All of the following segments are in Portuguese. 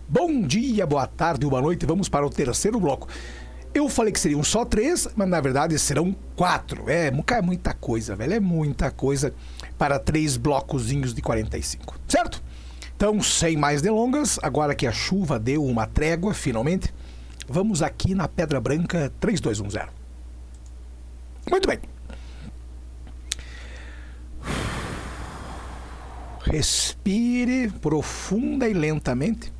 Bom dia, boa tarde, boa noite. Vamos para o terceiro bloco. Eu falei que seriam só 3, mas na verdade serão 4. É muita coisa, velho. É muita coisa para 3 blocozinhos de 45. Certo? Então, sem mais delongas, agora que a chuva deu uma trégua, finalmente, vamos aqui na Pedra Branca 3210. Muito bem. Respire profunda e lentamente,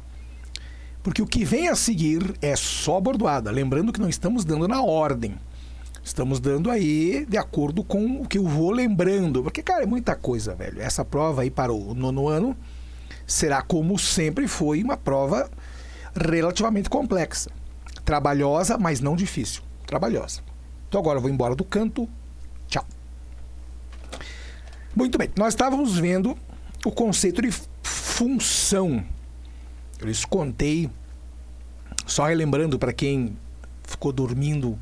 porque o que vem a seguir é só bordoada. Lembrando que não estamos dando na ordem. Estamos dando aí de acordo com o que eu vou lembrando. Porque, cara, é muita coisa, velho. Essa prova aí para o 9º ano será, como sempre foi, uma prova relativamente complexa. Trabalhosa, mas não difícil. Trabalhosa. Então agora eu vou embora do canto. Tchau. Muito bem. Nós estávamos vendo o conceito de função. Eu lhes contei, só relembrando para quem ficou dormindo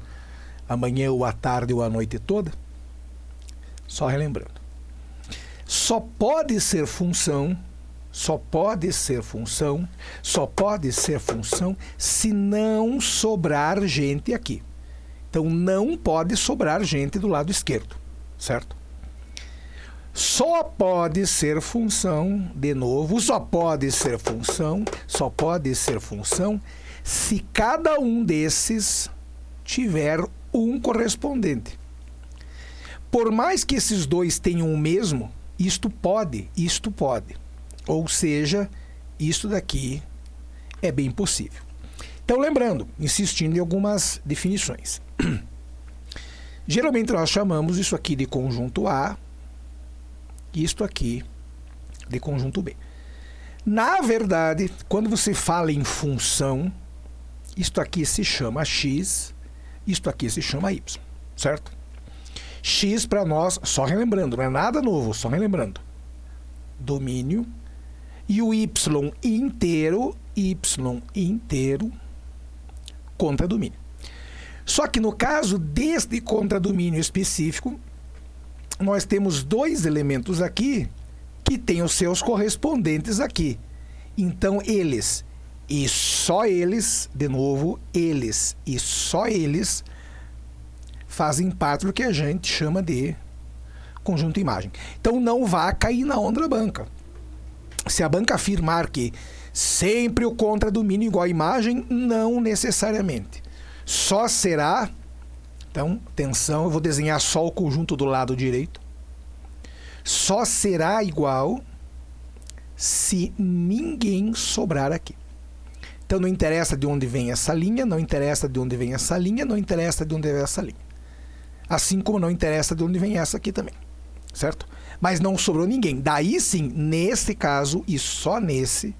amanhã ou à tarde ou à noite toda, só relembrando. Só pode ser função se não sobrar gente aqui. Então não pode sobrar gente do lado esquerdo, certo? Só pode ser função, de novo, só pode ser função se cada um desses tiver um correspondente. Por mais que esses dois tenham o mesmo, isto pode. Ou seja, isto daqui é bem possível. Então, lembrando, insistindo em algumas definições. Geralmente nós chamamos isso aqui de conjunto A, isto aqui de conjunto B. Na verdade, quando você fala em função, isto aqui se chama X, isto aqui se chama Y, certo? X para nós, só relembrando, não é nada novo, só relembrando. Domínio. E o Y inteiro contradomínio. Só que no caso deste contradomínio específico, nós temos 2 elementos aqui que têm os seus correspondentes aqui. Então, eles e só eles, de novo, eles e só eles fazem parte do que a gente chama de conjunto imagem. Então, não vá cair na onda da banca. Se a banca afirmar que sempre o contradomínio igual a imagem, não necessariamente. Só será... Então, atenção, eu vou desenhar só o conjunto do lado direito. Só será igual se ninguém sobrar aqui. Então, não interessa de onde vem essa linha, não interessa de onde vem essa linha, não interessa de onde vem essa linha. Assim como não interessa de onde vem essa aqui também. Certo? Mas não sobrou ninguém. Daí sim, nesse caso, e só nesse,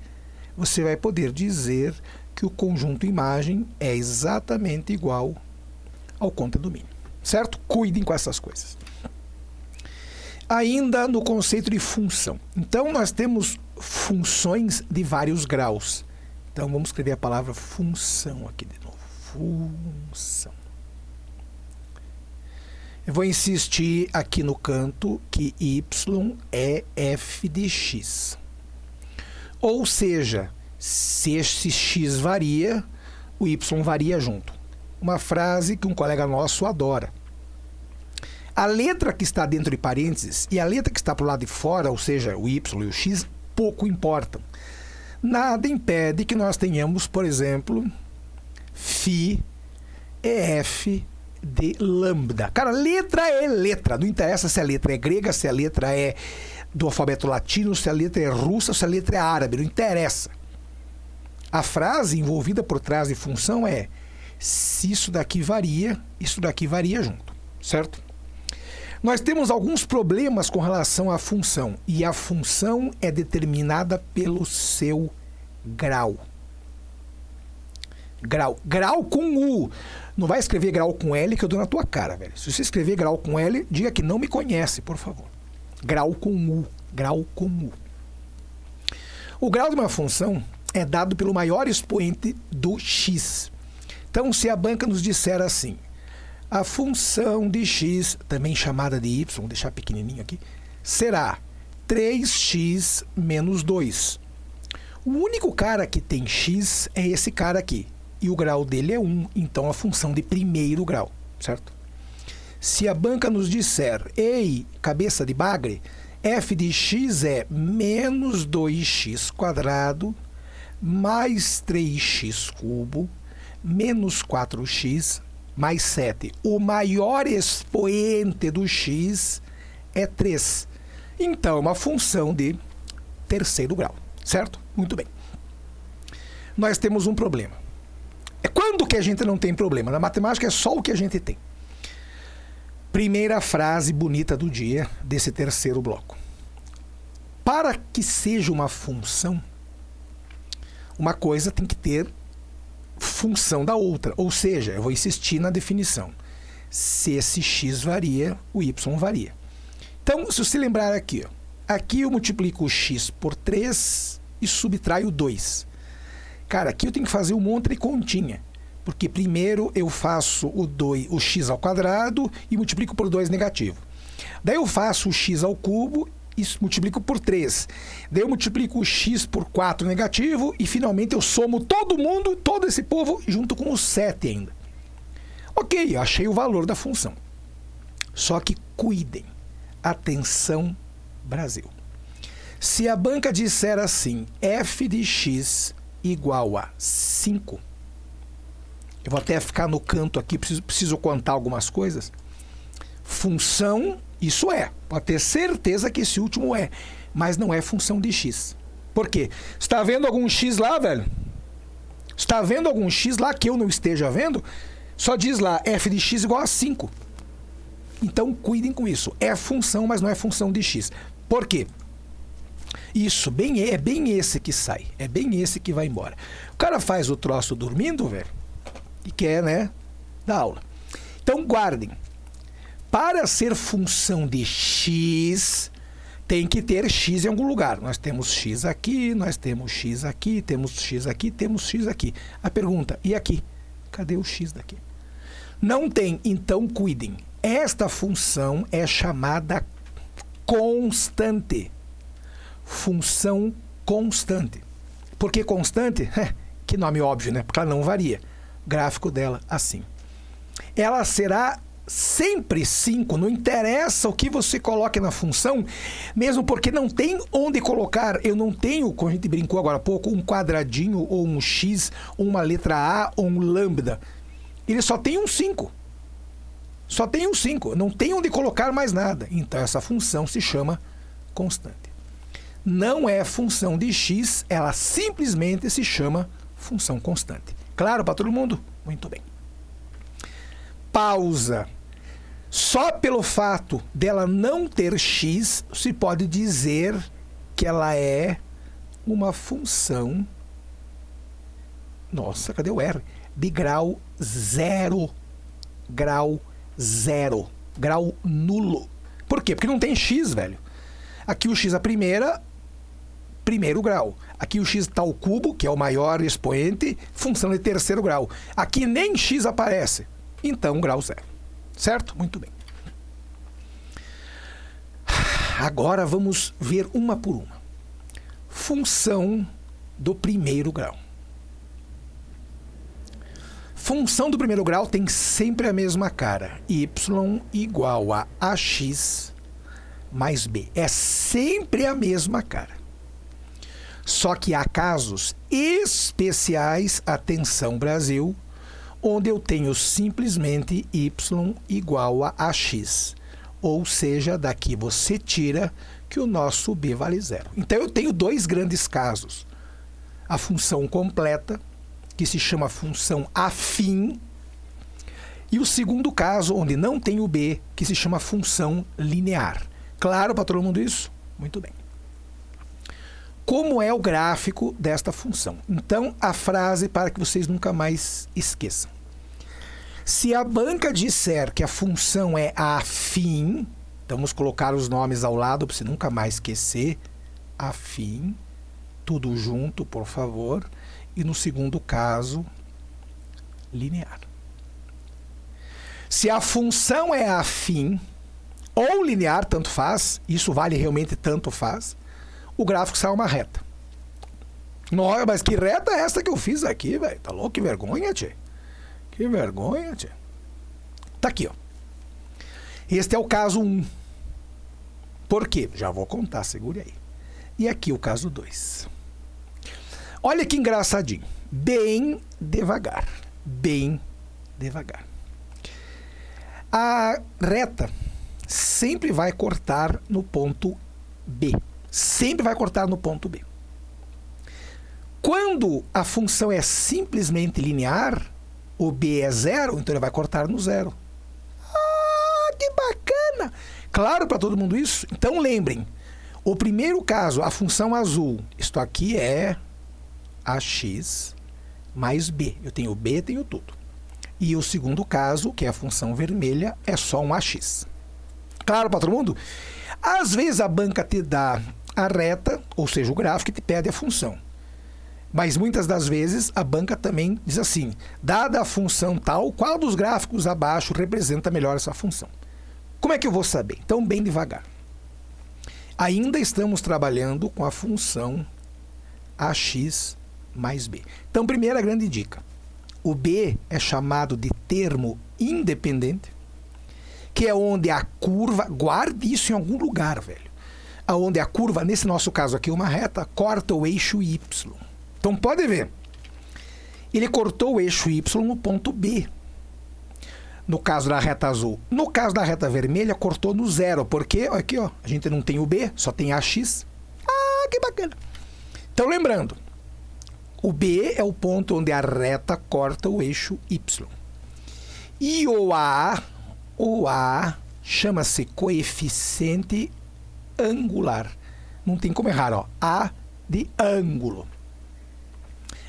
você vai poder dizer que o conjunto imagem é exatamente igual ao contradomínio, certo? Cuidem com essas coisas. Ainda no conceito de função. Então, nós temos funções de vários graus. Então, vamos escrever a palavra função aqui de novo. Função. Eu vou insistir aqui no canto que y é f de x. Ou seja, se esse x varia, o y varia junto. Uma frase que um colega nosso adora. A letra que está dentro de parênteses e a letra que está para o lado de fora, ou seja, o y e o x, pouco importam. Nada impede que nós tenhamos, por exemplo, φ EF de lambda. Cara, letra é letra. Não interessa se a letra é grega, se a letra é do alfabeto latino, se a letra é russa, se a letra é árabe. Não interessa. A frase envolvida por trás de função é: se isso daqui varia junto, certo? Nós temos alguns problemas com relação à função, e a função é determinada pelo seu grau. Grau com U. Não vai escrever grau com L que eu dou na tua cara, velho. Se você escrever grau com L, diga que não me conhece, por favor. Grau com U. Grau com U. O grau de uma função é dado pelo maior expoente do x. Então, se a banca nos disser assim: a função de x, também chamada de y, vou deixar pequenininho aqui, será 3x menos 2. O único cara que tem x é esse cara aqui. E o grau dele é 1, então a função de primeiro grau, certo? Se a banca nos disser, ei, cabeça de bagre, f de x é menos 2x² mais 3x cubo menos 4x mais 7. O maior expoente do x é 3. Então, é uma função de terceiro grau, certo? Muito bem. Nós temos um problema. É quando que a gente não tem problema? Na matemática é só o que a gente tem. Primeira frase bonita do dia desse terceiro bloco. Para que seja uma função, uma coisa tem que ter função da outra. Ou seja, eu vou insistir na definição. Se esse x varia, o y varia. Então, se você lembrar aqui, ó, aqui eu multiplico o x por 3 e subtraio 2. Cara, aqui eu tenho que fazer um monte de continha. Porque primeiro eu faço o x ao quadrado e multiplico por 2 negativo. Daí eu faço o x ao cubo e multiplico por 3. Daí eu multiplico o x por 4 negativo e finalmente eu somo todo mundo, todo esse povo, junto com o 7 ainda. Ok, eu achei o valor da função. Só que cuidem. Atenção, Brasil. Se a banca disser assim, f de x igual a 5, eu vou até ficar no canto aqui, preciso contar algumas coisas. Função, isso é. Pode ter certeza que esse último é. Mas não é função de x. Por quê? Está vendo algum x lá, velho? Está vendo algum x lá que eu não esteja vendo? Só diz lá, f de x igual a 5. Então, cuidem com isso. É função, mas não é função de x. Por quê? Isso, é bem esse que sai. É bem esse que vai embora. O cara faz o troço dormindo, velho, e quer, né, dar aula. Então, guardem. Para ser função de x, tem que ter x em algum lugar. Nós temos x aqui, nós temos x aqui, temos x aqui, temos x aqui. A pergunta, e aqui? Cadê o x daqui? Não tem, então cuidem. Esta função é chamada constante. Função constante. Por que constante? Que nome óbvio, né? Porque ela não varia. Gráfico dela assim. Ela será sempre 5, não interessa o que você coloque na função, mesmo porque não tem onde colocar. Eu não tenho, como a gente brincou agora há pouco, um quadradinho ou um x, ou uma letra A ou um lambda. Ele só tem um 5. Só tem um 5. Não tem onde colocar mais nada. Então essa função se chama constante. Não é função de x, ela simplesmente se chama função constante. Claro para todo mundo? Muito bem. Pausa. Só pelo fato dela não ter x, se pode dizer que ela é uma função... Nossa, cadê o R? De grau zero. Grau zero. Grau nulo. Por quê? Porque não tem x, velho. Aqui o x é a primeiro grau. Aqui o x está ao cubo, que é o maior expoente, função de terceiro grau. Aqui nem x aparece. Então, grau zero. Certo? Muito bem. Agora vamos ver uma por uma. Função do primeiro grau. Função do primeiro grau tem sempre a mesma cara. Y igual a ax mais b. É sempre a mesma cara. Só que há casos especiais, atenção Brasil, onde eu tenho simplesmente y igual a ax. Ou seja, daqui você tira que o nosso b vale zero. Então eu tenho dois grandes casos. A função completa, que se chama função afim, e o segundo caso, onde não tem o b, que se chama função linear. Claro para todo mundo isso? Muito bem. Como é o gráfico desta função? Então, a frase para que vocês nunca mais esqueçam. Se a banca disser que a função é afim, então vamos colocar os nomes ao lado para você nunca mais esquecer. Afim, tudo junto, por favor. E no segundo caso, linear. Se a função é afim ou linear, tanto faz, isso vale realmente tanto faz, o gráfico sai uma reta. Nossa, mas que reta é essa que eu fiz aqui, velho? Tá louco? Que vergonha, tchê. Que vergonha, tchê. Tá aqui, ó. Este é o caso 1. Por quê? Já vou contar, segure aí. E aqui o caso 2. Olha que engraçadinho. Bem devagar. Bem devagar. A reta sempre vai cortar no ponto B. Sempre vai cortar no ponto B. Quando a função é simplesmente linear, o B é 0, então ele vai cortar no 0. Ah, que bacana! Claro para todo mundo isso? Então lembrem, o primeiro caso, a função azul, isto aqui é ax mais b. Eu tenho b, tenho tudo. E o segundo caso, que é a função vermelha, é só um ax. Claro para todo mundo? Às vezes a banca te dá a reta, ou seja, o gráfico, e te pede a função. Mas muitas das vezes a banca também diz assim, dada a função tal, qual dos gráficos abaixo representa melhor essa função? Como é que eu vou saber? Então, bem devagar. Ainda estamos trabalhando com a função ax mais b. Então, primeira grande dica. O b é chamado de termo independente, que é onde a curva, guarde isso em algum lugar, velho. Onde a curva, nesse nosso caso aqui, uma reta, corta o eixo y. Então, pode ver. Ele cortou o eixo y no ponto B. No caso da reta azul. No caso da reta vermelha, cortou no 0. Porque, aqui, ó, a gente não tem o B, só tem ax. Ah, que bacana. Então, lembrando, o B é o ponto onde a reta corta o eixo y. E o A chama-se coeficiente angular. Não tem como errar, ó. A de ângulo.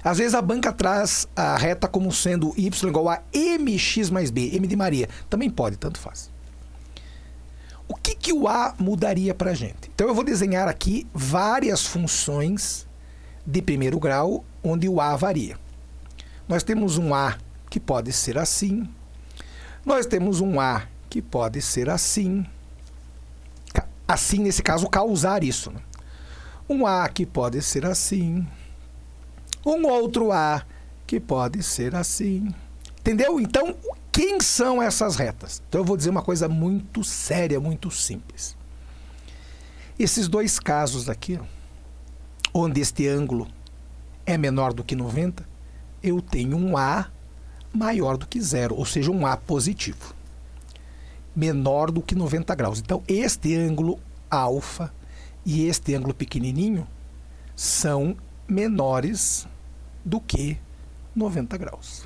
Às vezes a banca traz a reta como sendo y igual a mx mais b, m de Maria. Também pode, tanto faz. O que o A mudaria para a gente? Então eu vou desenhar aqui várias funções de primeiro grau, onde o A varia. Nós temos um A que pode ser assim. Nós temos um A que pode ser assim. Assim, nesse caso, causar isso, né? Um A que pode ser assim. Um outro A que pode ser assim. Entendeu? Então, quem são essas retas? Então, eu vou dizer uma coisa muito séria, muito simples. Esses dois casos aqui, onde este ângulo é menor do que 90, eu tenho um A maior do que 0, ou seja, um A positivo. Menor do que 90 graus. Então, este ângulo alfa e este ângulo pequenininho são menores do que 90 graus.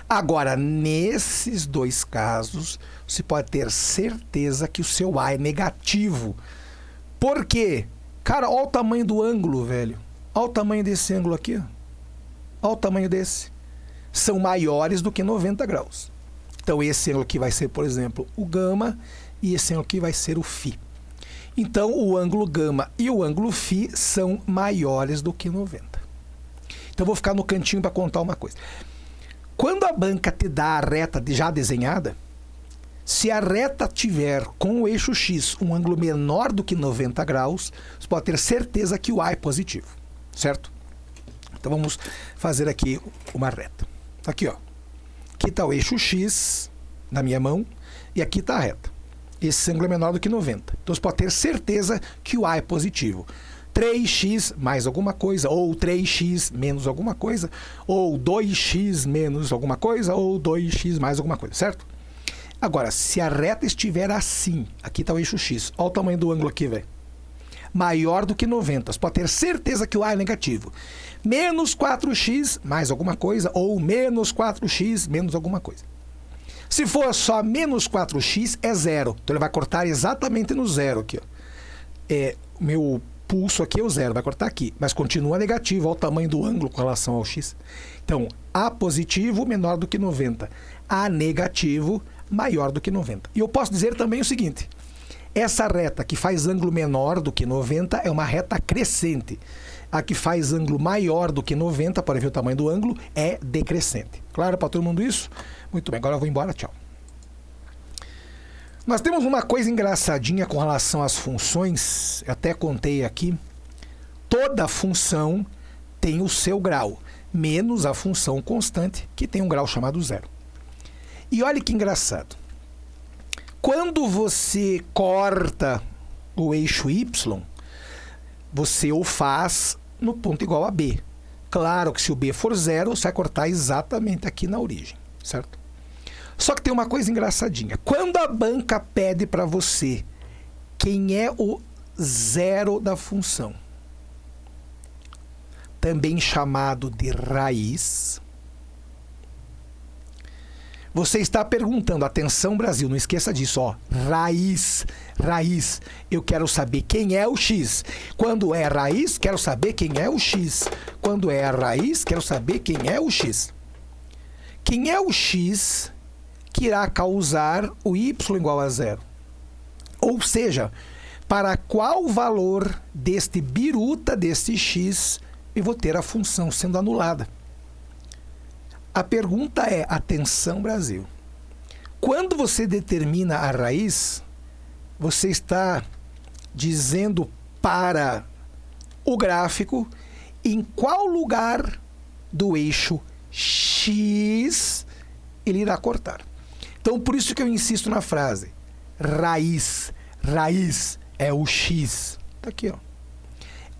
Agora, nesses dois casos, você pode ter certeza que o seu A é negativo. Por quê? Cara, olha o tamanho do ângulo, velho. Olha o tamanho desse ângulo aqui. Olha o tamanho desse. São maiores do que 90 graus. Então, esse ângulo aqui vai ser, por exemplo, o gama, e esse ângulo aqui vai ser o φ. Então, o ângulo gama e o ângulo φ são maiores do que 90. Então, eu vou ficar no cantinho para contar uma coisa. Quando a banca te dá a reta já desenhada, se a reta tiver com o eixo x um ângulo menor do que 90 graus, você pode ter certeza que o A é positivo, certo? Então, vamos fazer aqui uma reta. Aqui, ó. Aqui está o eixo x na minha mão e aqui está a reta. Esse ângulo é menor do que 90. Então, você pode ter certeza que o A é positivo. 3x mais alguma coisa, ou 3x menos alguma coisa, ou 2x menos alguma coisa, ou 2x mais alguma coisa, certo? Agora, se a reta estiver assim, aqui está o eixo x, olha o tamanho do ângulo aqui, velho. Maior do que 90, você pode ter certeza que o A é negativo. Menos 4x mais alguma coisa, ou menos 4x menos alguma coisa. Se for só menos 4x, é 0. Então, ele vai cortar exatamente no 0 aqui, ó. Meu pulso aqui é o 0, vai cortar aqui, mas continua negativo, olha o tamanho do ângulo com relação ao x. Então, A positivo menor do que 90, A negativo maior do que 90. E eu posso dizer também o seguinte, essa reta que faz ângulo menor do que 90 é uma reta crescente. A que faz ângulo maior do que 90, para ver o tamanho do ângulo, é decrescente. Claro para todo mundo isso? Muito bem, agora eu vou embora, tchau. Nós temos uma coisa engraçadinha com relação às funções, eu até contei aqui. Toda função tem o seu grau, menos a função constante, que tem um grau chamado zero. E olha que engraçado. Quando você corta o eixo y, você o faz no ponto igual a b. Claro que se o b for zero, você vai cortar exatamente aqui na origem, certo? Só que tem uma coisa engraçadinha. Quando a banca pede para você quem é o zero da função, também chamado de raiz, você está perguntando, atenção Brasil, não esqueça disso, ó, raiz, eu quero saber quem é o x. Quando é raiz, quero saber quem é o x. Quando é a raiz, quero saber quem é o x. Quem é o x que irá causar o y igual a zero? Ou seja, para qual valor deste biruta, deste x, eu vou ter a função sendo anulada? A pergunta é, atenção Brasil, quando você determina a raiz, você está dizendo para o gráfico em qual lugar do eixo x ele irá cortar. Então, por isso que eu insisto na frase, raiz é o x. Está aqui, ó.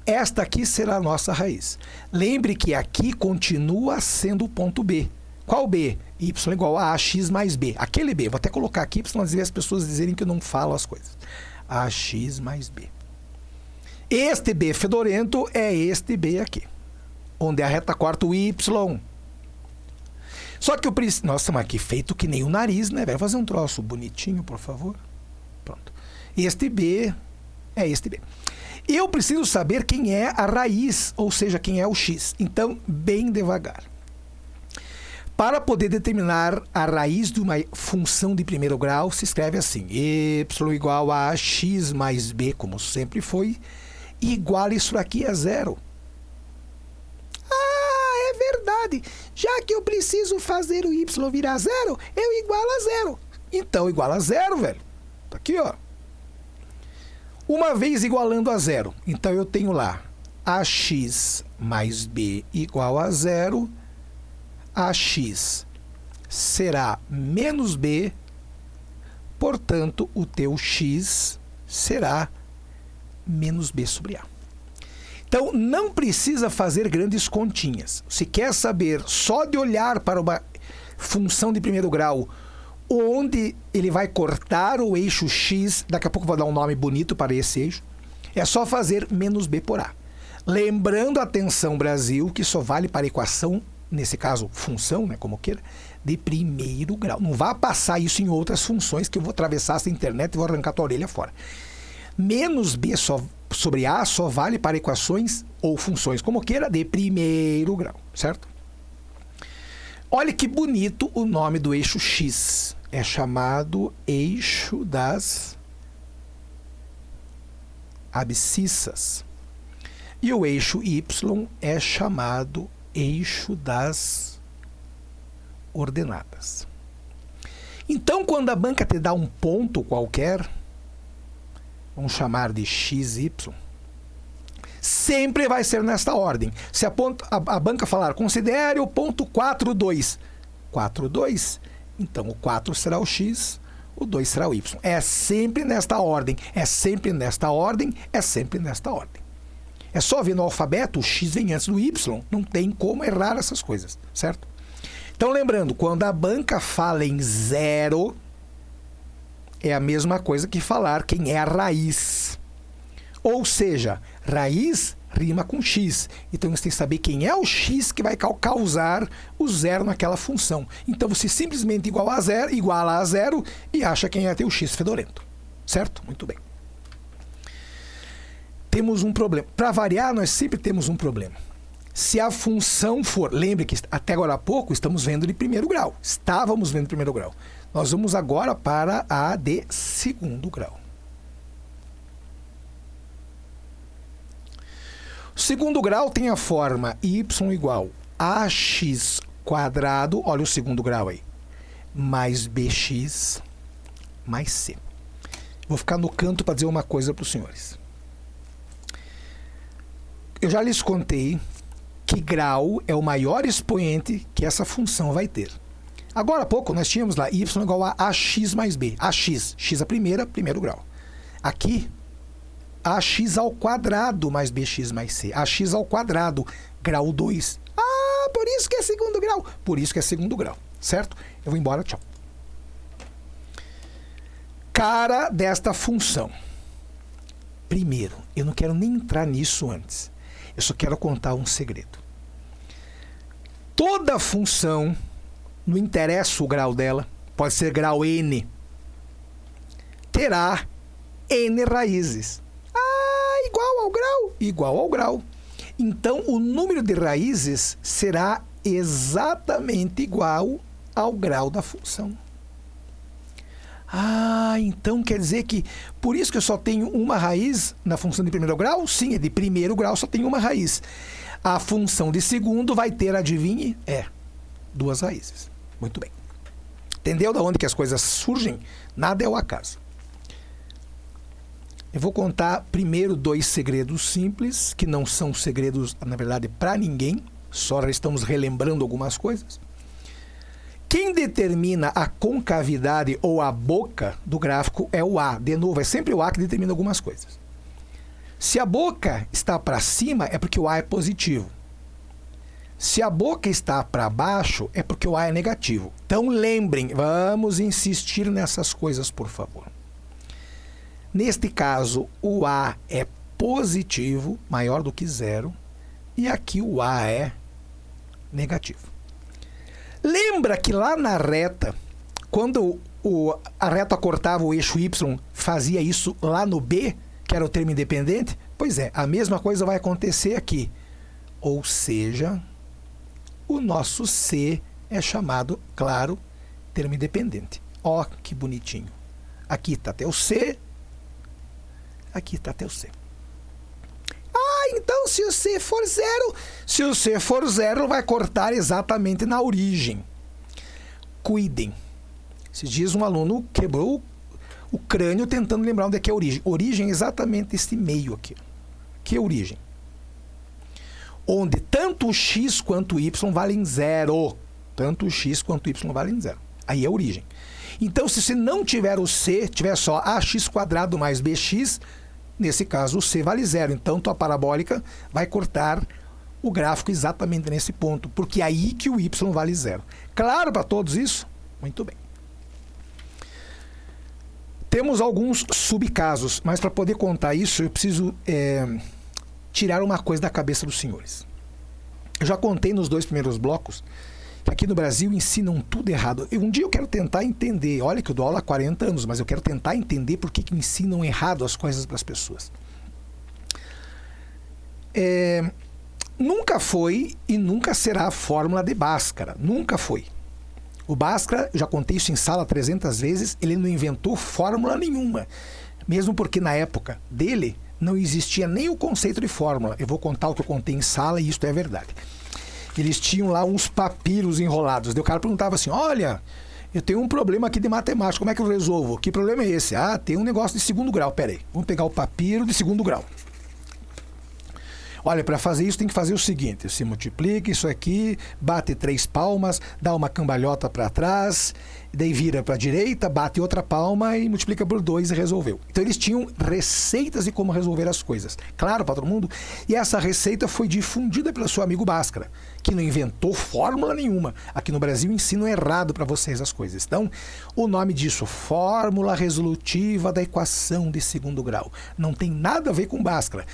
Esta aqui será a nossa raiz. Lembre que aqui continua sendo o ponto B. Qual B? Y igual a ax mais b. Aquele B. Vou até colocar aqui para não as pessoas dizerem que eu não falo as coisas. Ax mais b. Este B fedorento é este B aqui, onde a reta corta o Y. Só que o princípio... Nossa, mas aqui feito que nem o nariz, né? Vai fazer um troço bonitinho, por favor. Pronto. Este B é este B. Eu preciso saber quem é a raiz, ou seja, quem é o x. Então, bem devagar. Para poder determinar a raiz de uma função de primeiro grau, se escreve assim, y igual a x mais b, como sempre foi, igual isso aqui a zero. Ah, é verdade. Já que eu preciso fazer o y virar zero, eu igualo a zero. Então, igual a zero, velho. Tá aqui, ó. Uma vez igualando a zero, então eu tenho lá ax mais b igual a zero, ax será menos b, portanto, o teu x será menos b sobre a. Então, não precisa fazer grandes continhas. Se quer saber só de olhar para uma função de primeiro grau, onde ele vai cortar o eixo x, daqui a pouco eu vou dar um nome bonito para esse eixo, é só fazer menos b por a. Lembrando, atenção Brasil, que só vale para a equação, nesse caso função, né, como queira, de primeiro grau. Não vá passar isso em outras funções que eu vou atravessar essa internet e vou arrancar tua orelha fora. Menos b sobre a só vale para equações ou funções, como queira, de primeiro grau, certo? Olha que bonito o nome do eixo x. É chamado eixo das abscissas. E o eixo y é chamado eixo das ordenadas. Então, quando a banca te dá um ponto qualquer, vamos chamar de xy, sempre vai ser nesta ordem. Se a banca falar, considere o ponto 4, 2. 4, 2, então o 4 será o x, o 2 será o y. É sempre nesta ordem, é sempre nesta ordem, é sempre nesta ordem. É só ver no alfabeto, o x vem antes do y, não tem como errar essas coisas, certo? Então, lembrando, quando a banca fala em zero, é a mesma coisa que falar quem é a raiz. Ou seja, raiz rima com x. Então, você tem que saber quem é o x que vai causar o zero naquela função. Então, você simplesmente iguala a zero e acha quem é teu x fedorento. Certo? Muito bem. Temos um problema. Para variar, nós sempre temos um problema. Se a função for... Lembre que até agora há pouco estamos vendo de primeiro grau. Estávamos vendo de primeiro grau. Nós vamos agora para a de segundo grau. O segundo grau tem a forma y igual a ax quadrado, olha o segundo grau aí, mais bx mais c. Vou ficar no canto para dizer uma coisa para os senhores. Eu já lhes contei que que grau é o maior expoente que essa função vai ter. Agora há pouco nós tínhamos lá y igual a ax mais b. Ax, x a primeiro grau. Aqui, ax ao quadrado mais bx mais c. Ax ao quadrado, grau 2. Ah, por isso que é segundo grau. Por isso que é segundo grau, certo? Eu vou embora, tchau. Cara desta função. Primeiro, eu não quero nem entrar nisso antes. Eu só quero contar um segredo. Toda função, não interessa o grau dela, pode ser grau n, terá n raízes. Ah, igual ao grau? Igual ao grau. Então, o número de raízes será exatamente igual ao grau da função. Ah, então quer dizer que por isso que eu só tenho uma raiz na função de primeiro grau? Sim, é de primeiro grau só tem uma raiz. A função de segundo vai ter, adivinhe? Duas raízes. Muito bem. Entendeu de onde que as coisas surgem? Nada é o acaso. Eu vou contar primeiro 2 segredos simples, que não são segredos, na verdade, para ninguém. Só estamos relembrando algumas coisas. Quem determina a concavidade ou a boca do gráfico é o A. De novo, é sempre o A que determina algumas coisas. Se a boca está para cima, é porque o A é positivo. Se a boca está para baixo, é porque o A é negativo. Então, lembrem, vamos insistir nessas coisas, por favor. Neste caso, o A é positivo, maior do que 0, e aqui o A é negativo. Lembra que lá na reta, quando a reta cortava o eixo Y, fazia isso lá no B, que era o termo independente? Pois é, a mesma coisa vai acontecer aqui. Ou seja, o nosso C é chamado, claro, termo independente. Ó, que bonitinho. Aqui está até o C, aqui está até o C. Ah, então se o C for 0, se o C for 0, vai cortar exatamente na origem. Cuidem. Esses dias um aluno quebrou o crânio tentando lembrar onde é que é a origem. Origem é exatamente esse meio aqui. Que é a origem? Onde tanto o x quanto o y valem 0. Tanto o x quanto o y valem 0. Aí é a origem. Então, se você não tiver o C, tiver só ax quadrado mais bx, nesse caso o C vale 0. Então, tua parabólica vai cortar o gráfico exatamente nesse ponto, porque é aí que o y vale 0. Claro para todos isso? Muito bem. Temos alguns subcasos, mas para poder contar isso, eu preciso tirar uma coisa da cabeça dos senhores. Eu já contei nos 2 primeiros blocos que aqui no Brasil ensinam tudo errado. Um dia eu quero tentar entender, olha que eu dou aula há 40 anos, mas eu quero tentar entender por que ensinam errado as coisas para as pessoas. Nunca foi e nunca será a fórmula de Bhaskara. Nunca foi. O Bhaskara, já contei isso em sala 300 vezes, ele não inventou fórmula nenhuma. Mesmo porque na época dele não existia nem o conceito de fórmula. Eu vou contar o que eu contei em sala e isto é verdade. Eles tinham lá uns papiros enrolados. Daí o cara perguntava assim, olha, eu tenho um problema aqui de matemática, como é que eu resolvo? Que problema é esse? Ah, tem um negócio de segundo grau. Pera aí, vamos pegar o papiro de segundo grau. Olha, para fazer isso tem que fazer o seguinte, se multiplica isso aqui, bate 3 palmas, dá uma cambalhota para trás, daí vira para a direita, bate outra palma e multiplica por 2 e resolveu. Então eles tinham receitas de como resolver as coisas. Claro, para todo mundo. E essa receita foi difundida pelo seu amigo Bhaskara, que não inventou fórmula nenhuma. Aqui no Brasil ensinam errado para vocês as coisas. Então, o nome disso, fórmula resolutiva da equação de segundo grau. Não tem nada a ver com Bhaskara.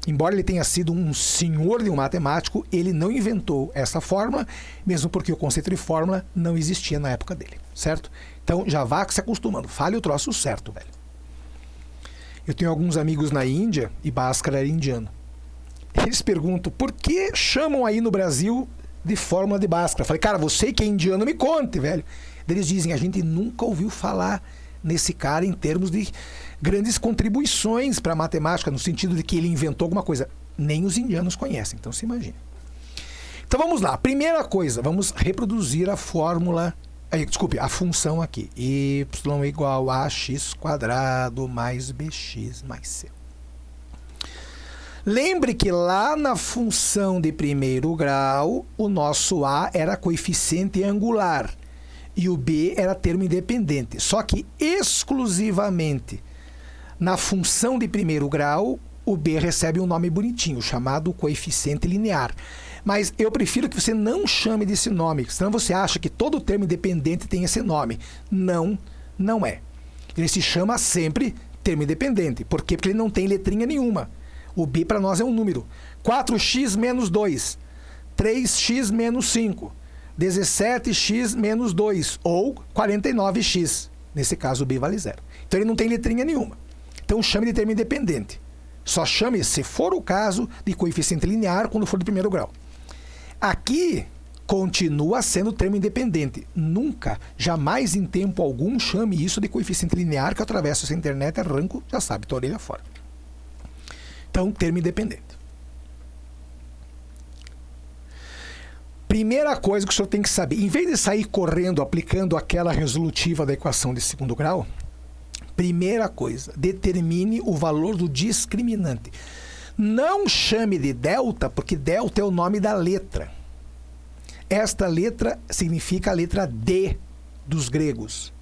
Embora ele tenha sido um senhor de um matemático, ele não inventou essa fórmula, mesmo porque o conceito de fórmula não existia na época dele, certo? Então, já vá se acostumando. Fale o troço certo, velho. Eu tenho alguns amigos na Índia, e Bhaskara era indiano. Eles perguntam, por que chamam aí no Brasil de fórmula de Bhaskara? Eu falei, cara, você que é indiano, me conte, velho. Eles dizem, a gente nunca ouviu falar nesse cara em termos de grandes contribuições para a matemática, no sentido de que ele inventou alguma coisa. Nem os indianos conhecem, então se imagina. Então vamos lá. Primeira coisa, vamos reproduzir a fórmula, a função aqui. Y igual a x² mais bx mais c. Lembre que lá na função de primeiro grau, o nosso A era coeficiente angular e o B era termo independente. Só que exclusivamente na função de primeiro grau, o B recebe um nome bonitinho, chamado coeficiente linear. Mas eu prefiro que você não chame desse nome, senão você acha que todo termo independente tem esse nome. Não, não é. Ele se chama sempre termo independente. Por quê? Porque ele não tem letrinha nenhuma. O B para nós é um número. 4x menos 2, 3x menos 5, 17x menos 2 ou 49x. Nesse caso, o B vale 0. Então, ele não tem letrinha nenhuma. Então, chame de termo independente. Só chame, se for o caso, de coeficiente linear quando for de primeiro grau. Aqui, continua sendo termo independente. Nunca, jamais em tempo algum, chame isso de coeficiente linear, que eu atravesso essa internet, arranco, já sabe, tua orelha fora. Então, termo independente. Primeira coisa que o senhor tem que saber, em vez de sair correndo aplicando aquela resolutiva da equação de segundo grau, primeira coisa, determine o valor do discriminante. Não chame de delta, porque delta é o nome da letra. Esta letra significa a letra D dos gregos.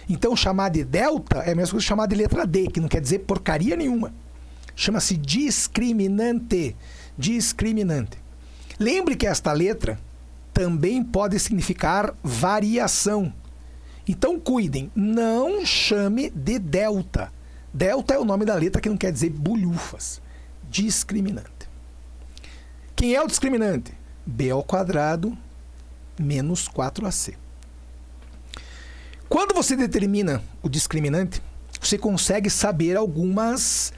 Então, chamar de delta é a mesma coisa que chamar de letra D, que não quer dizer porcaria nenhuma. Chama-se discriminante. Discriminante. Lembre que esta letra também pode significar variação. Então, cuidem, não chame de delta. Delta é o nome da letra que não quer dizer bolhufas. Discriminante. Quem é o discriminante? B ao quadrado menos 4AC. Quando você determina o discriminante, você consegue saber algumas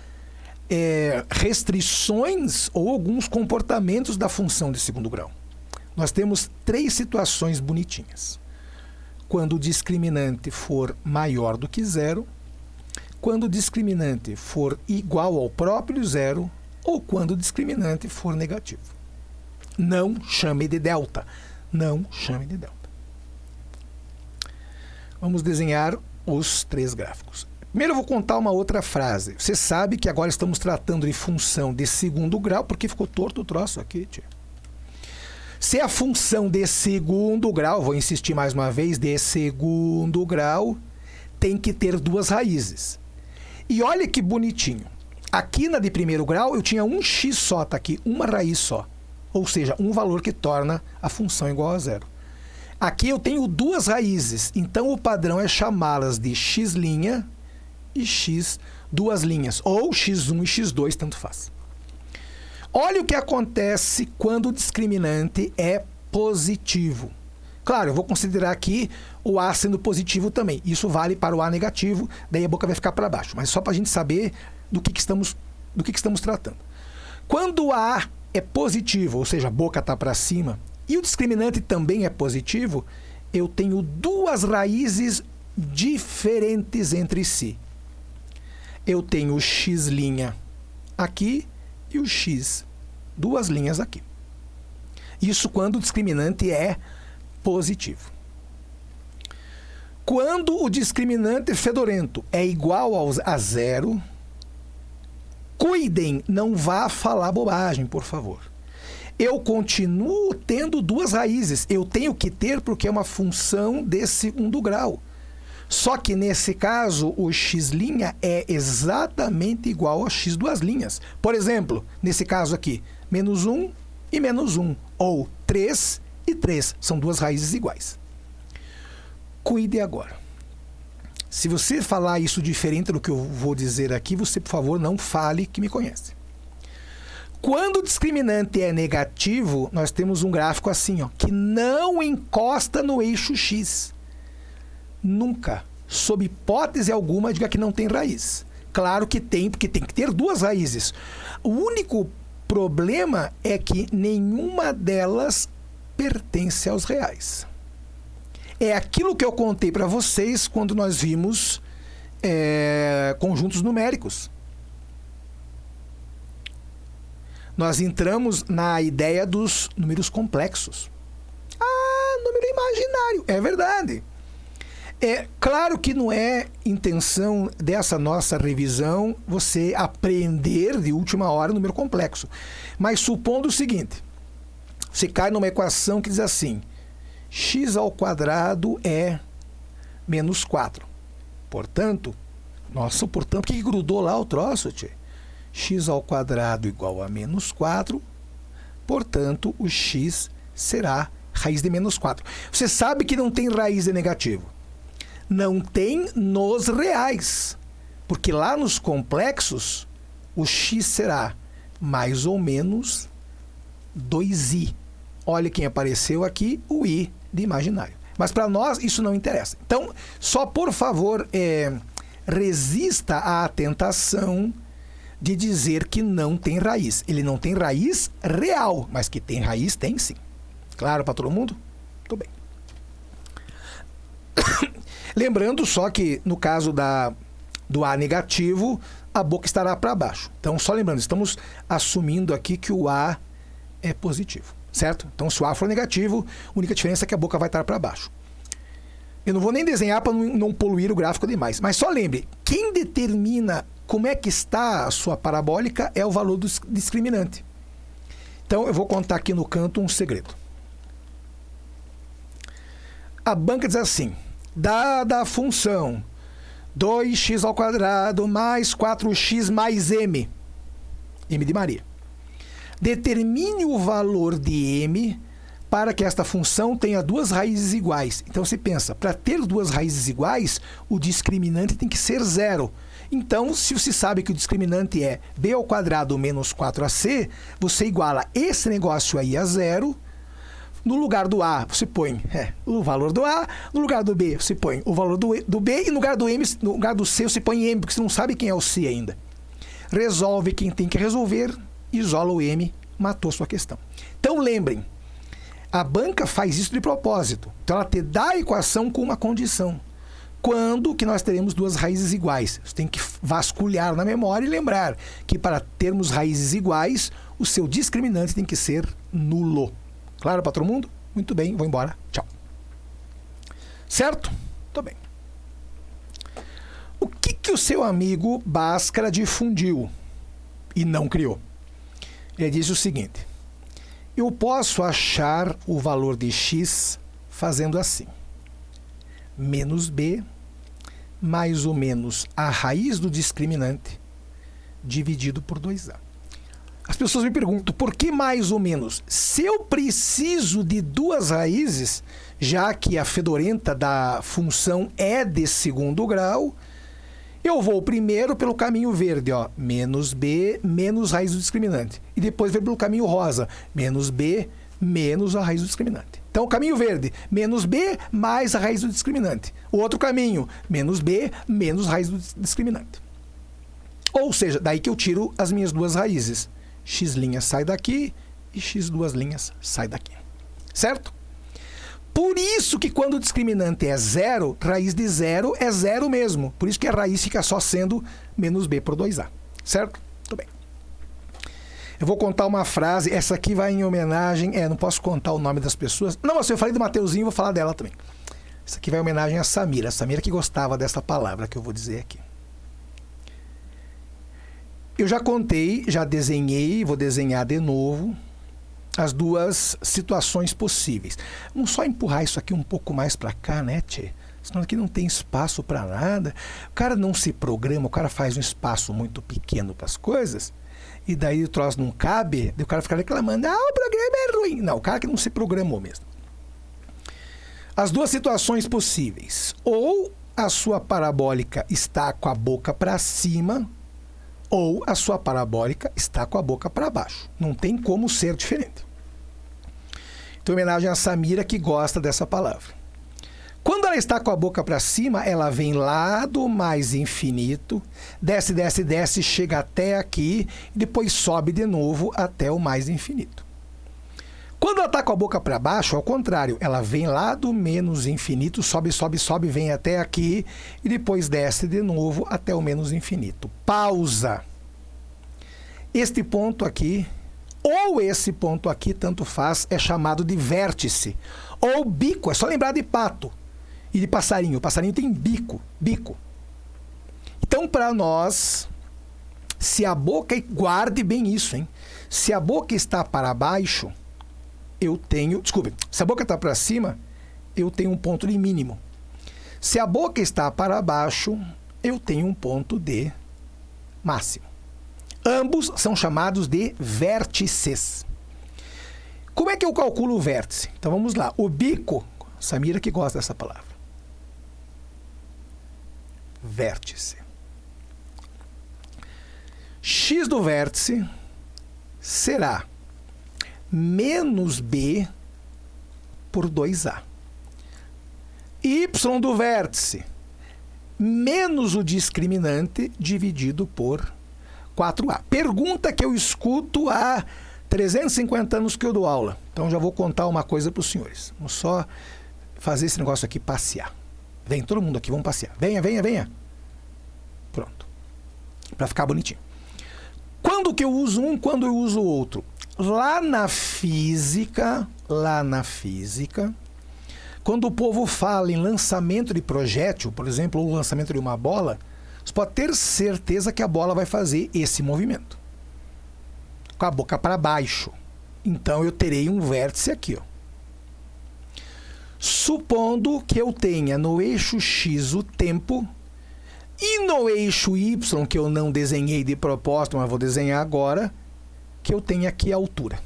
restrições ou alguns comportamentos da função de segundo grau. Nós temos 3 situações bonitinhas. Quando o discriminante for maior do que 0, quando o discriminante for igual ao próprio zero ou quando o discriminante for negativo. Não chame de delta. Não chame de delta. Vamos desenhar os 3 gráficos. Primeiro eu vou contar uma outra frase. Você sabe que agora estamos tratando de função de segundo grau, porque ficou torto o troço aqui, tia. Se a função de segundo grau, vou insistir mais uma vez, de segundo grau, tem que ter 2 raízes. E olha que bonitinho. Aqui na de primeiro grau eu tinha um x só, tá aqui, uma raiz só. Ou seja, um valor que torna a função igual a 0. Aqui eu tenho 2 raízes, então o padrão é chamá-las de x' e x 2 linhas, ou x1 e x2, tanto faz. Olha o que acontece quando o discriminante é positivo. Claro, eu vou considerar aqui o A sendo positivo também. Isso vale para o A negativo, daí a boca vai ficar para baixo. Mas só para a gente saber do que estamos tratando. Quando o A é positivo, ou seja, a boca está para cima, e o discriminante também é positivo, eu tenho 2 raízes diferentes entre si. Eu tenho o x' aqui e o x, 2 linhas aqui. Isso quando o discriminante é positivo. Quando o discriminante fedorento é igual a 0, cuidem, não vá falar bobagem, por favor. Eu continuo tendo 2 raízes. Eu tenho que ter porque é uma função de segundo grau. Só que nesse caso, o x' é exatamente igual a x 2 linhas. Por exemplo, nesse caso aqui, menos 1 e menos 1. Ou 3 e 3. São 2 raízes iguais. Cuide agora. Se você falar isso diferente do que eu vou dizer aqui, você, por favor, não fale que me conhece. Quando o discriminante é negativo, nós temos um gráfico assim, ó, que não encosta no eixo x. Nunca, sob hipótese alguma, diga que não tem raiz. Claro que tem, porque tem que ter 2 raízes. O único problema é que nenhuma delas pertence aos reais. É aquilo que eu contei para vocês quando nós vimos conjuntos numéricos. Nós entramos na ideia dos números complexos. Ah, número imaginário. É verdade. É claro que não é intenção dessa nossa revisão você aprender de última hora número complexo. Mas supondo o seguinte, você cai numa equação que diz assim, x² é menos 4. Portanto, por que grudou lá o troço, tchê? x² igual a menos 4, portanto, o x será raiz de menos 4. Você sabe que não tem raiz de negativo. Não tem nos reais, porque lá nos complexos, o x será mais ou menos 2i. Olha quem apareceu aqui, o i de imaginário. Mas para nós isso não interessa. Então, só por favor, resista à tentação de dizer que não tem raiz. Ele não tem raiz real, mas que tem raiz, tem sim. Claro para todo mundo? Tudo bem. Lembrando só que no caso do A negativo, a boca estará para baixo. Então, só lembrando, estamos assumindo aqui que o A é positivo, certo? Então, se o A for negativo, a única diferença é que a boca vai estar para baixo. Eu não vou nem desenhar para não poluir o gráfico demais, mas só lembre, quem determina como é que está a sua parabólica é o valor do discriminante. Então, eu vou contar aqui no canto um segredo. A banca diz assim, dada a função 2x² mais 4x mais m, m de Maria, determine o valor de m para que esta função tenha duas raízes iguais. Então, você pensa, para ter duas raízes iguais, o discriminante tem que ser 0. Então, se você sabe que o discriminante é b² menos 4ac, você iguala esse negócio aí a 0. No lugar do A, você põe o valor do A. No lugar do B, você põe o valor do B. E no lugar do M, no lugar do C, você põe M, porque você não sabe quem é o C ainda. Resolve quem tem que resolver, isola o M, matou sua questão. Então, lembrem, a banca faz isso de propósito. Então, ela te dá a equação com uma condição. Quando que nós teremos duas raízes iguais? Você tem que vasculhar na memória e lembrar que para termos raízes iguais, o seu discriminante tem que ser nulo. Claro para todo mundo? Muito bem, vou embora. Tchau. Certo? Tô bem. O que o seu amigo Bhaskara difundiu e não criou? Ele disse o seguinte, eu posso achar o valor de x fazendo assim, menos b mais ou menos a raiz do discriminante dividido por 2a. As pessoas me perguntam, por que mais ou menos? Se eu preciso de duas raízes, já que a fedorenta da função é de segundo grau, eu vou primeiro pelo caminho verde, ó, menos b menos raiz do discriminante. E depois vou pelo caminho rosa, menos b menos a raiz do discriminante. Então, o caminho verde, menos b mais a raiz do discriminante. O outro caminho, menos b menos a raiz do discriminante. Ou seja, daí que eu tiro as minhas duas raízes. X' sai daqui e x² sai daqui. Certo? Por isso que quando o discriminante é 0, raiz de 0 é 0 mesmo. Por isso que a raiz fica só sendo menos b por 2a. Certo? Tudo bem. Eu vou contar uma frase, essa aqui vai em homenagem... não posso contar o nome das pessoas. Não, mas eu falei do Mateuzinho, vou falar dela também. Essa aqui vai em homenagem a Samira. A Samira que gostava dessa palavra que eu vou dizer aqui. Eu já contei, já desenhei, vou desenhar de novo as duas situações possíveis. Vamos só empurrar isso aqui um pouco mais para cá, né, tchê? Senão aqui não tem espaço para nada. O cara não se programa, o cara faz um espaço muito pequeno para as coisas, e daí o troço não cabe, daí o cara fica reclamando, o programa é ruim. Não, o cara que não se programou mesmo. As duas situações possíveis. Ou a sua parabólica está com a boca para cima, ou a sua parabólica está com a boca para baixo. Não tem como ser diferente. Então, homenagem a Samira, que gosta dessa palavra. Quando ela está com a boca para cima, ela vem lá do mais infinito, desce, desce, desce, chega até aqui, e depois sobe de novo até o mais infinito. Quando ela está com a boca para baixo, ao contrário, ela vem lá do menos infinito, sobe, sobe, sobe, vem até aqui e depois desce de novo até o menos infinito. Pausa. Este ponto aqui, ou esse ponto aqui, tanto faz, é chamado de vértice. Ou bico, é só lembrar de pato. E de passarinho. O passarinho tem bico. Então, para nós, se a boca... Guarde bem isso, hein? Se a boca está para baixo, eu tenho... Desculpe. Se a boca está para cima, eu tenho um ponto de mínimo. Se a boca está para baixo, eu tenho um ponto de máximo. Ambos são chamados de vértices. Como é que eu calculo o vértice? Então vamos lá. O bico, Samira que gosta dessa palavra. Vértice. X do vértice será menos B por 2A. Y do vértice menos o discriminante dividido por 4A. Pergunta que eu escuto há 350 anos que eu dou aula. Então já vou contar uma coisa para os senhores. Vamos só fazer esse negócio aqui passear. Vem todo mundo aqui, vamos passear. Venha. Pronto. Para ficar bonitinho. Quando que eu uso um, quando eu uso o outro? Lá na física, quando o povo fala em lançamento de projétil, por exemplo, ou lançamento de uma bola, você pode ter certeza que a bola vai fazer esse movimento. Com a boca para baixo. Então eu terei um vértice aqui, ó. Supondo que eu tenha no eixo X o tempo e no eixo Y, que eu não desenhei de propósito, mas vou desenhar agora, que eu tenha aqui a altura.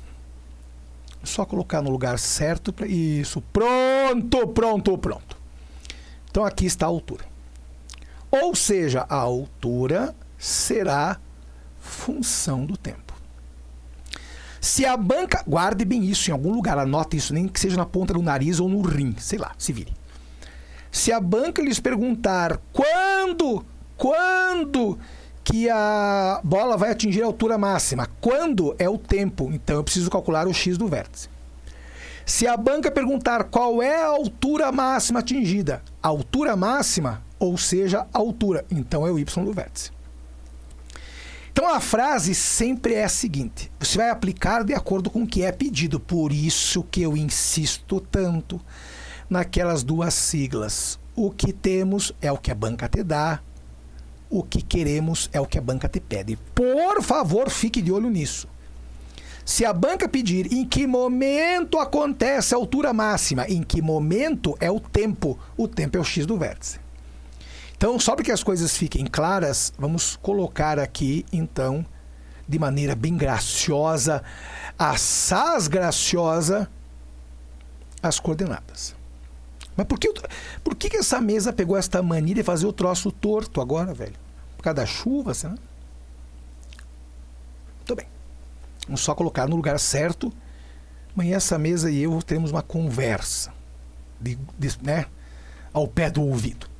É só colocar no lugar certo. Isso. Pronto. Então aqui está a altura. Ou seja, a altura será função do tempo. Se a banca... Guarde bem isso em algum lugar, anote isso, nem que seja na ponta do nariz ou no rim, sei lá, se vire. Se a banca lhes perguntar quando que a bola vai atingir a altura máxima, quando é o tempo, então eu preciso calcular o X do vértice. Se a banca perguntar qual é a altura máxima atingida, a altura máxima, ou seja, a altura, então é o Y do vértice. Então a frase sempre é a seguinte: você vai aplicar de acordo com o que é pedido. Por isso que eu insisto tanto naquelas duas siglas. O que temos é o que a banca te dá, o que queremos é o que a banca te pede. Por favor, fique de olho nisso. Se a banca pedir em que momento acontece a altura máxima, em que momento é o tempo é o X do vértice. Então, só para que as coisas fiquem claras, vamos colocar aqui, então, de maneira bem graciosa, assaz graciosa, as coordenadas. Mas por que essa mesa pegou esta mania de fazer o troço torto agora, velho? Por causa da chuva, será? Muito bem. Vamos só colocar no lugar certo. Amanhã essa mesa e eu teremos uma conversa, né, ao pé do ouvido.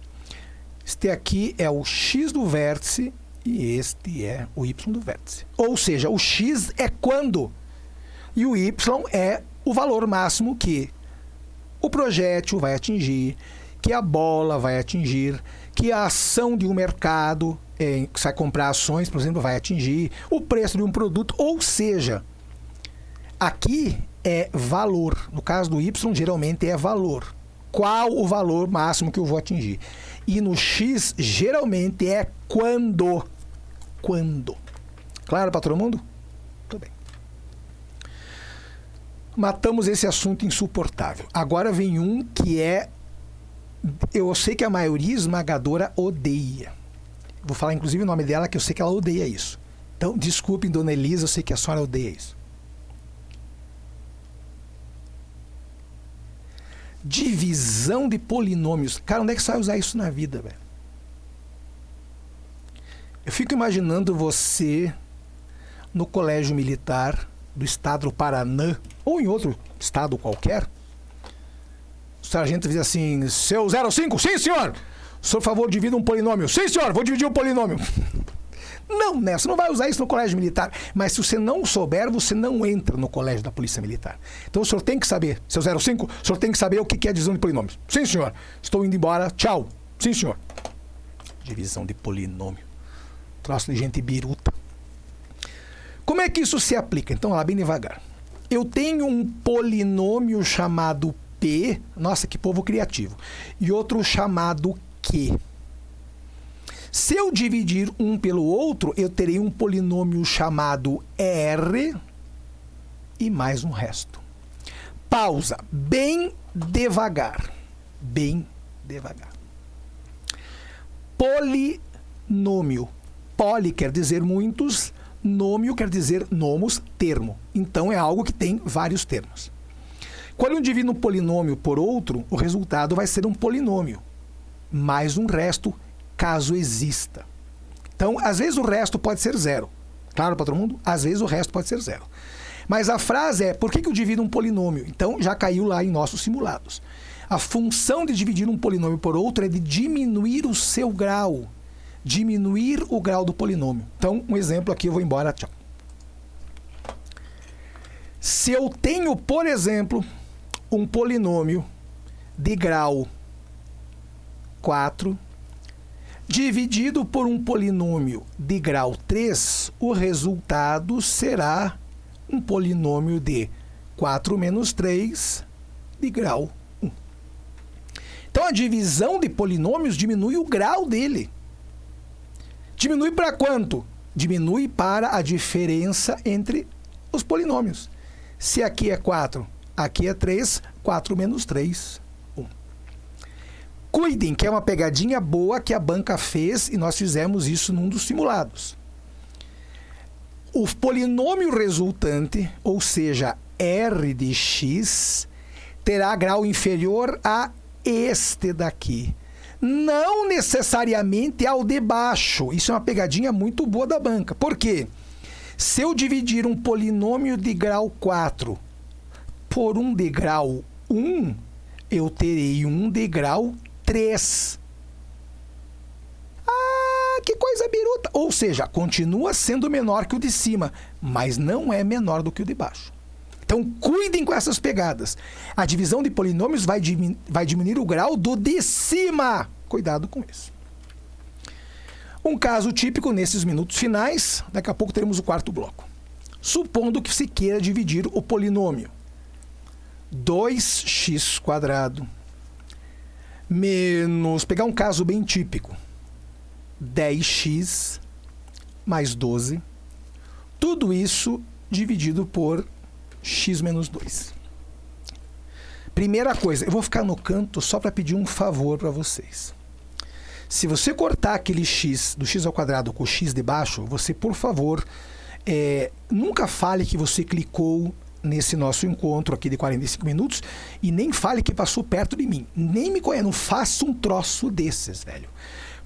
Este aqui é o X do vértice e este é o Y do vértice. Ou seja, o X é quando e o Y é o valor máximo que o projétil vai atingir, que a bola vai atingir, que a ação de um mercado, que você vai comprar ações, por exemplo, vai atingir, o preço de um produto. Ou seja, aqui é valor. No caso do Y, geralmente é valor. Qual o valor máximo que eu vou atingir? E no X, geralmente é quando. Quando. Claro para todo mundo? Tudo bem. Matamos esse assunto insuportável. Agora vem um que é... Eu sei que a maioria esmagadora odeia. Vou falar inclusive o nome dela, que eu sei que ela odeia isso. Então, desculpem, dona Elisa, eu sei que a senhora odeia isso. Divisão de polinômios. Cara, onde é que você vai usar isso na vida, velho? Eu fico imaginando você no colégio militar do estado do Paraná, ou em outro estado qualquer. O sargento diz assim: seu 05, sim senhor! Por favor, divida um polinômio. Sim senhor, vou dividir um polinômio. Não, né? Você não vai usar isso no colégio militar. Mas se você não souber, você não entra no colégio da Polícia Militar. Então o senhor tem que saber, seu 05, o senhor tem que saber o que é a divisão de polinômios. Sim senhor, estou indo embora, tchau. Sim senhor. Divisão de polinômio. Troço de gente biruta. Como é que isso se aplica? Então, lá bem devagar. Eu tenho um polinômio chamado P, nossa, que povo criativo, e outro chamado Q. Se eu dividir um pelo outro, eu terei um polinômio chamado R e mais um resto. Pausa, bem devagar, bem devagar. Polinômio. Poli quer dizer muitos, nômio quer dizer nomos, termo. Então é algo que tem vários termos. Quando eu divido um polinômio por outro, o resultado vai ser um polinômio, mais um resto, caso exista. Então, às vezes o resto pode ser zero. Claro para todo mundo? Às vezes o resto pode ser zero. Mas a frase é, por que eu divido um polinômio? Então, já caiu lá em nossos simulados. A função de dividir um polinômio por outro é de diminuir o seu grau. Diminuir o grau do polinômio. Então, um exemplo aqui, eu vou embora, tchau. Se eu tenho, por exemplo, um polinômio de grau 4, dividido por um polinômio de grau 3, o resultado será um polinômio de 4 menos 3 de grau 1. Então, a divisão de polinômios diminui o grau dele. Diminui para quanto? Diminui para a diferença entre os polinômios. Se aqui é 4, aqui é 3, 4 menos 3, 1. Cuidem que é uma pegadinha boa que a banca fez e nós fizemos isso num dos simulados. O polinômio resultante, ou seja, R de x, terá grau inferior a este daqui. Não necessariamente ao de baixo. Isso é uma pegadinha muito boa da banca. Por quê? Se eu dividir um polinômio de grau 4 por um de grau 1, eu terei um de grau 3. Ah, que coisa biruta! Ou seja, continua sendo menor que o de cima, mas não é menor do que o de baixo. Então, cuidem com essas pegadas. A divisão de polinômios vai diminuir o grau do de cima. Cuidado com isso. Um caso típico nesses minutos finais, daqui a pouco teremos o quarto bloco. Supondo que se queira dividir o polinômio 2x² menos, pegar um caso bem típico, 10x mais 12, tudo isso dividido por x menos 2. Primeira coisa, eu vou ficar no canto só para pedir um favor para vocês. Se você cortar aquele x do x ao quadrado com o x de baixo, você, por favor, nunca fale que você clicou nesse nosso encontro aqui de 45 minutos e nem fale que passou perto de mim. Nem me conhece, não faça um troço desses, velho.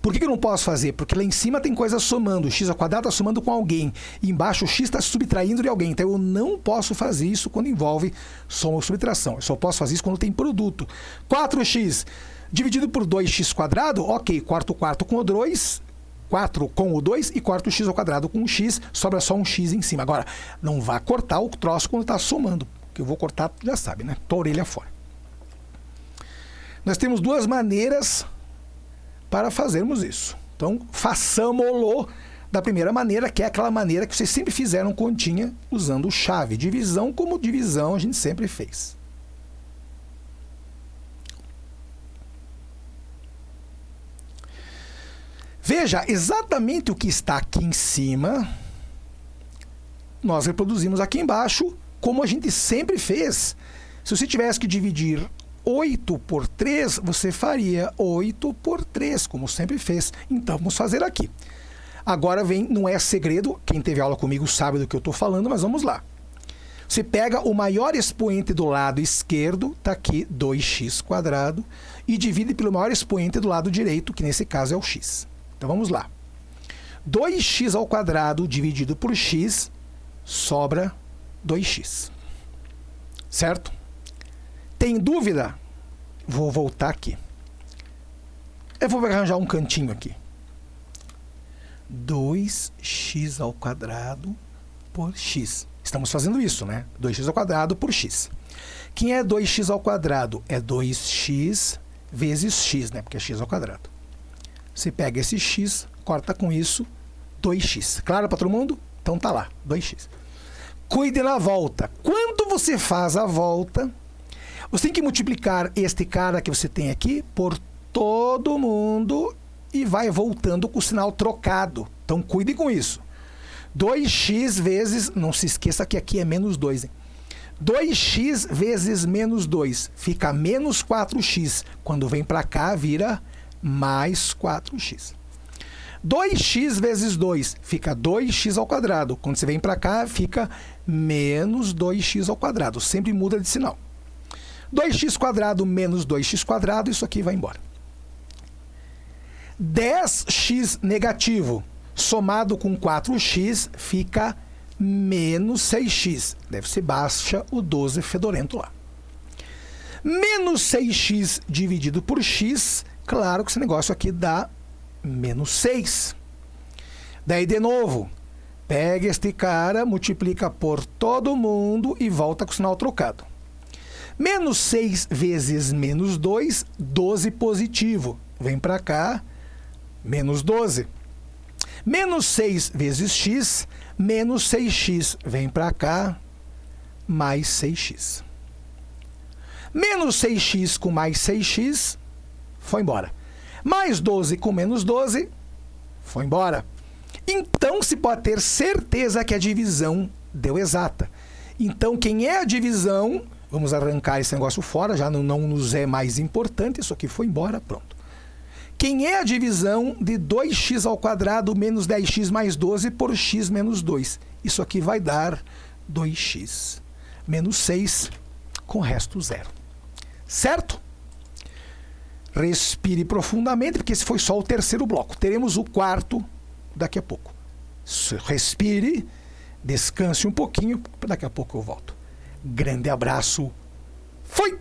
Por que eu não posso fazer? Porque lá em cima tem coisa somando. O x ao quadrado está somando com alguém. E embaixo o x está subtraindo de alguém. Então eu não posso fazer isso quando envolve soma ou subtração. Eu só posso fazer isso quando tem produto. 4x dividido por 2x², ok. Corto o quarto com o 2, 4 com o 2 e corto o x ao quadrado com o x. Sobra só um x em cima. Agora, não vá cortar o troço quando está somando. Que eu vou cortar, já sabe, né? Tua orelha fora. Nós temos duas maneiras para fazermos isso. Então, façamo-lo da primeira maneira, que é aquela maneira que vocês sempre fizeram continha usando chave. Divisão como divisão a gente sempre fez. Veja, exatamente o que está aqui em cima, nós reproduzimos aqui embaixo, como a gente sempre fez. Se você tivesse que dividir 8 por 3, você faria 8 por 3, como sempre fez. Então, vamos fazer aqui. Agora vem, não é segredo, quem teve aula comigo sabe do que eu estou falando, mas vamos lá. Você pega o maior expoente do lado esquerdo, está aqui, 2x², e divide pelo maior expoente do lado direito, que nesse caso é o x. Então, vamos lá. 2x² dividido por x, sobra 2x. Certo? Tem dúvida? Vou voltar aqui. Eu vou arranjar um cantinho aqui. 2x² por x. Estamos fazendo isso, né? 2x² por x. Quem é 2x²? É 2x vezes x, né? Porque é x². Você pega esse x, corta com isso, 2x. Claro para todo mundo? Então tá lá, 2x. Cuide na volta. Quando você faz a volta, Você tem que multiplicar este cara que você tem aqui por todo mundo e vai voltando com o sinal trocado. Então, cuide com isso. 2x vezes... Não se esqueça que aqui é menos 2, hein? 2x vezes menos 2 fica menos 4x. Quando vem para cá, vira mais 4x. 2x vezes 2 fica 2x ao quadrado. Quando você vem para cá, fica menos 2x ao quadrado. Sempre muda de sinal. 2x quadrado menos 2x quadrado, isso aqui vai embora. 10x negativo somado com 4x fica menos 6x. Deve ser baixa o 12 fedorento lá. Menos 6x dividido por x, claro que esse negócio aqui dá menos 6. Daí, de novo, pega este cara, multiplica por todo mundo e volta com o sinal trocado. Menos 6 vezes menos 2, 12 positivo. Vem para cá, menos 12. Menos 6 vezes x, menos 6x. Vem para cá, mais 6x. Menos 6x com mais 6x, foi embora. Mais 12 com menos 12, foi embora. Então, se pode ter certeza que a divisão deu exata. Então, quem é a divisão... Vamos arrancar esse negócio fora, já não nos é mais importante. Isso aqui foi embora, pronto. Quem é a divisão de 2x ao quadrado menos 10x mais 12 por x menos 2? Isso aqui vai dar 2x menos 6 com resto zero. Certo? Respire profundamente, porque esse foi só o terceiro bloco. Teremos o quarto daqui a pouco. Respire, descanse um pouquinho, daqui a pouco eu volto. Grande abraço. Fui!